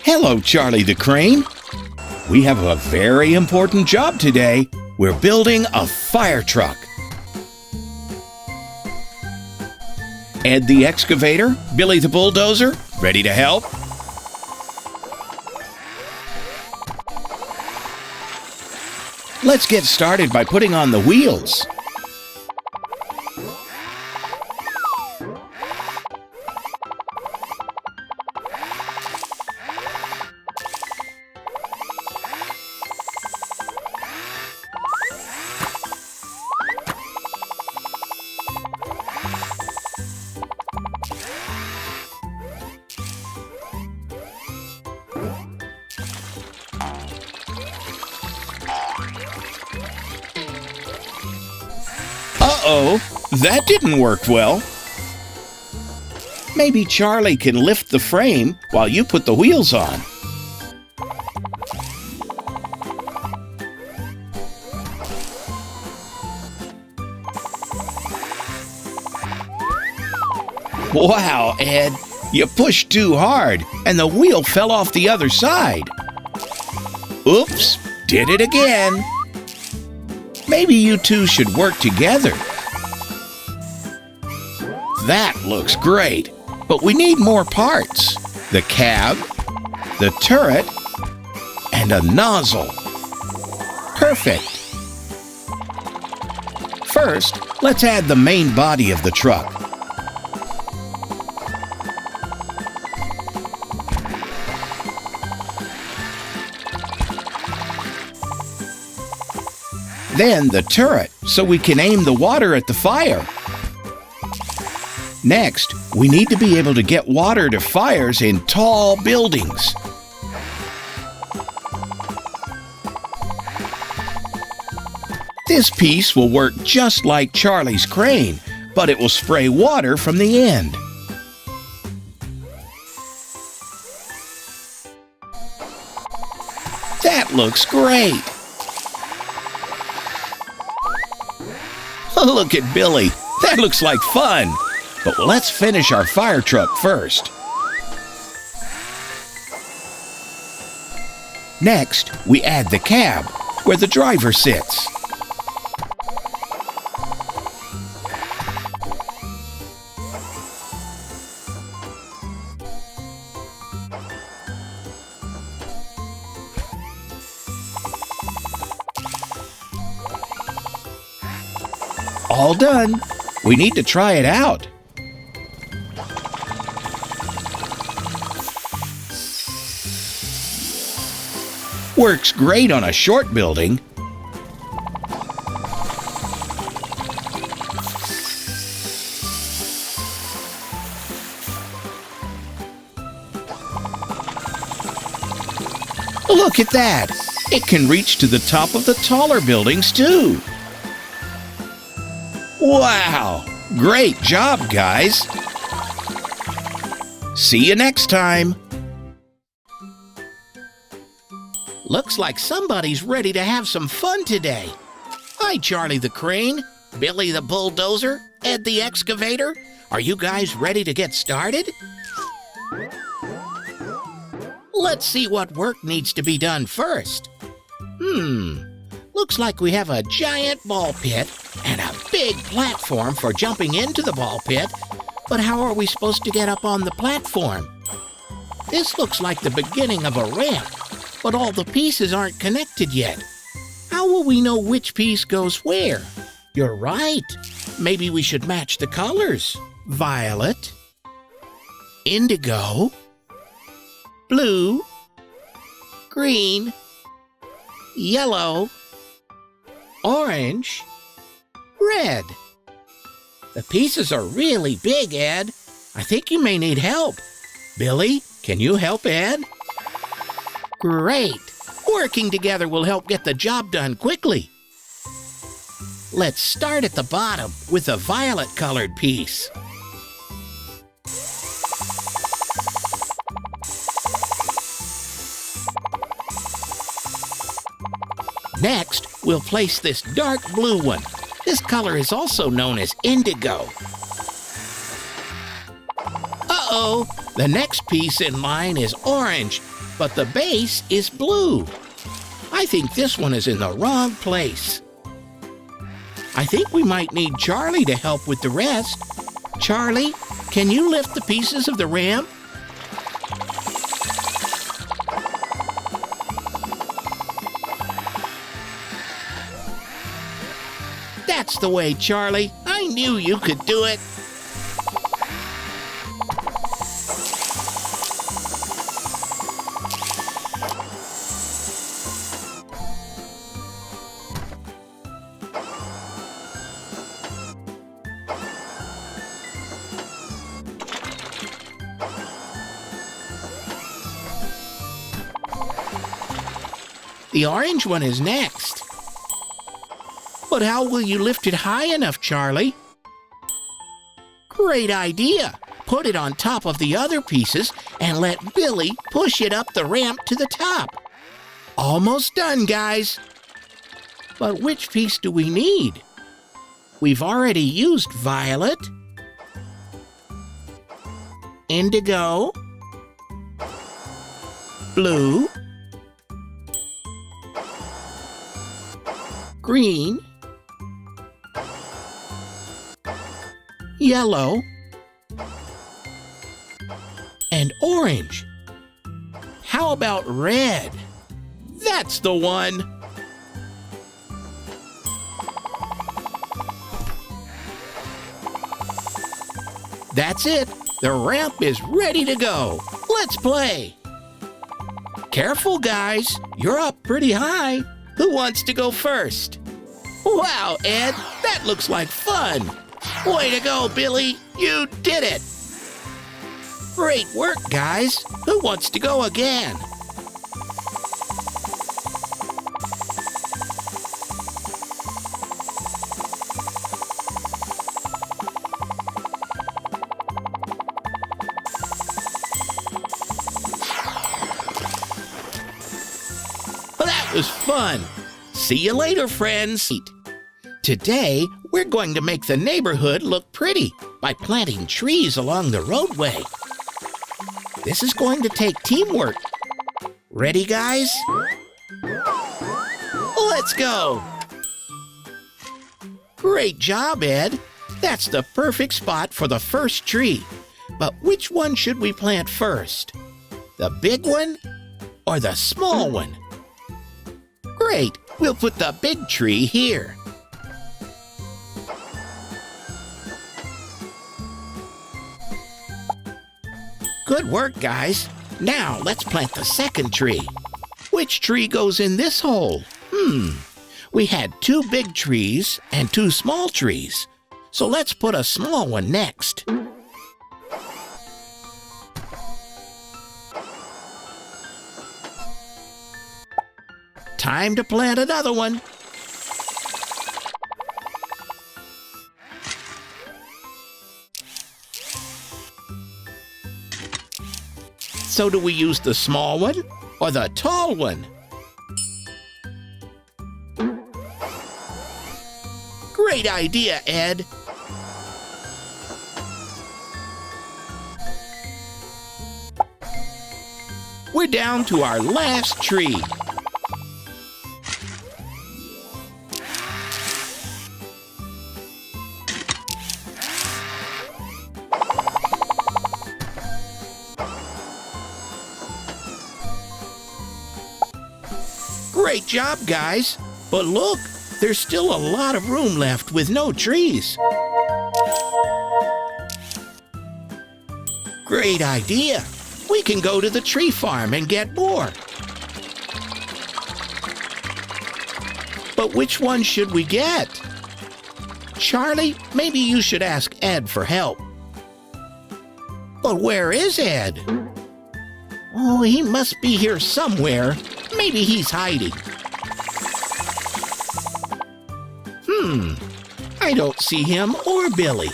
Hello, Charlie the Crane. We have a very important job today. We're building a fire truck. Ed the excavator, Billy the bulldozer, ready to help? Let's get started by putting on the wheels. Uh-oh, that didn't work well. Maybe Charlie can lift the frame while you put the wheels on. Wow, Ed, you pushed too hard and the wheel fell off the other side. Oops, did it again. Maybe you two should work together. That looks great, but we need more parts. The cab, the turret, and a nozzle. Perfect. First, let's add the main body of the truck. Then the turret, so we can aim the water at the fire. Next, we need to be able to get water to fires in tall buildings. This piece will work just like Charlie's crane, but it will spray water from the end. That looks great! Look at Billy. That looks like fun. But let's finish our fire truck first. Next, we add the cab, where the driver sits. All done. We need to try it out. Works great on a short building. Look at that! It can reach to the top of the taller buildings too. Wow! Great job, guys! See you next time! Looks like somebody's ready to have some fun today. Hi, Charlie the Crane, Billy the bulldozer, Ed the excavator. Are you guys ready to get started? Let's see what work needs to be done first. Looks like we have a giant ball pit and a big platform for jumping into the ball pit, but how are we supposed to get up on the platform? This looks like the beginning of a ramp, but all the pieces aren't connected yet. How will we know which piece goes where? You're right. Maybe we should match the colors. Violet, indigo, blue, green, yellow, orange, red. The pieces are really big, Ed. I think you may need help. Billy, can you help Ed? Great! Working together will help get the job done quickly. Let's start at the bottom with a violet-colored piece. Next, we'll place this dark blue one. This color is also known as indigo. Uh-oh! The next piece in line is orange, but the base is blue. I think this one is in the wrong place. I think we might need Charlie to help with the rest. Charlie, can you lift the pieces of the ramp? That's the way, Charlie. I knew you could do it. The orange one is next. But how will you lift it high enough, Charlie? Great idea! Put it on top of the other pieces and let Billy push it up the ramp to the top. Almost done, guys. But which piece do we need? We've already used violet, indigo, blue, green, yellow, and orange. How about red? That's the one! That's it! The ramp is ready to go! Let's play! Careful, guys! You're up pretty high! Who wants to go first? Wow, Ed! That looks like fun! Way to go, Billy! You did it! Great work, guys! Who wants to go again? That was fun! See you later, friends! Today, we're going to make the neighborhood look pretty by planting trees along the roadway. This is going to take teamwork. Ready, guys? Let's go! Great job, Ed. That's the perfect spot for the first tree. But which one should we plant first? The big one or the small one? Great! We'll put the big tree here. Good work, guys. Now let's plant the second tree. Which tree goes in this hole? We had 2 big trees and 2 small trees. So let's put a small one next. Time to plant another one. So do we use the small one or the tall one? Great idea, Ed. We're down to our last tree. Great job, guys. But look, there's still a lot of room left with no trees. Great idea. We can go to the tree farm and get more. But which one should we get? Charlie, maybe you should ask Ed for help. But where is Ed? Oh, he must be here somewhere. Maybe he's hiding. I don't see him or Billy.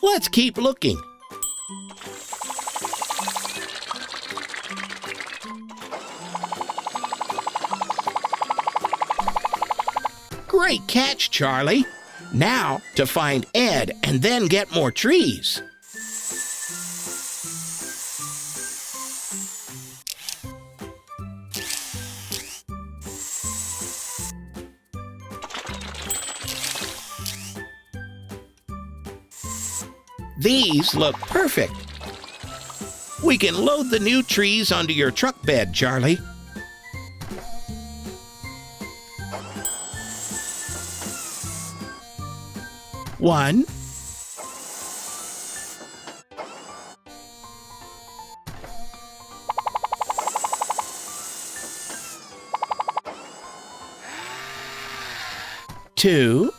Let's keep looking. Great catch, Charlie. Now to find Ed and then get more trees. These look perfect. We can load the new trees onto your truck bed, Charlie. One, two,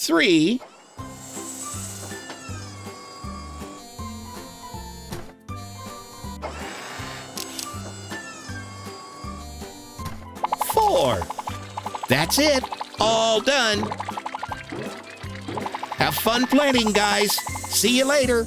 three, four. That's it. All done. Have fun planting, guys. See you later.